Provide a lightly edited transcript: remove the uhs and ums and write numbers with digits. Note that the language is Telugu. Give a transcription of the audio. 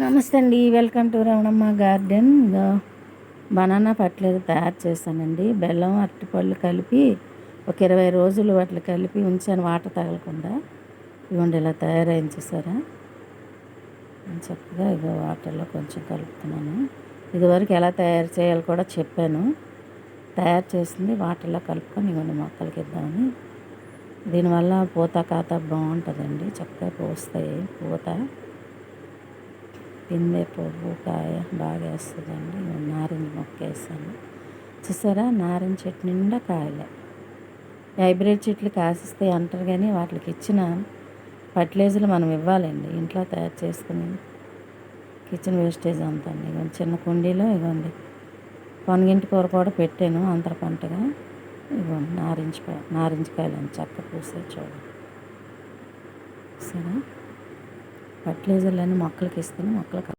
నమస్తే అండి. Welcome to Ramanamma garden. Banana fertilizer తయారు చేశానండి. బెల్లం, అరటిపళ్ళు కలిపి ఒక 20 రోజులు వాటిని కలిపి ఉంచాను వాటర్ తగలకుండా. ఇదిగోండి ఇలా తయారైంది చూసారా. చక్కగా ఇగో వాటర్లో కొంచెం కలుపుతున్నాను. ఇదివరకు ఎలా తయారు చేయాలో కూడా చెప్పాను. తయారు చేసింది వాటర్లో కలుపుకొని ఇవ్వండి మొక్కలకి ఇద్దామని. దీనివల్ల పూత కాత బాగుంటుందండి. చక్కగా పూస్తాయి. పూత పిందె పువ్వు కాయ బాగా వేస్తుందండి. నారింజ మొక్క వేసాను చూసారా. నారింజ చెట్టు నిండా కాయలే. హైబ్రిడ్ చెట్లు కాసిస్తాయి అంటారు కానీ వాటికి ఇచ్చిన ఫర్టిలైజర్లు మనం ఇవ్వాలండి. ఇంట్లో తయారు చేసుకుని కిచెన్ వేస్టేజ్ అంతా అండి. ఇవ్వండి చిన్న కుండీలో ఇవ్వండి పొనగింటి కూర కూడా పెట్టాను అంతర పంటగా. ఇవ్వండి నారింజకాయలు అని చక్క పూసే చూడండి సరే. ఫర్టిలైజర్లు అన్నీ మొక్కలకి ఇస్తేనే మొక్కలు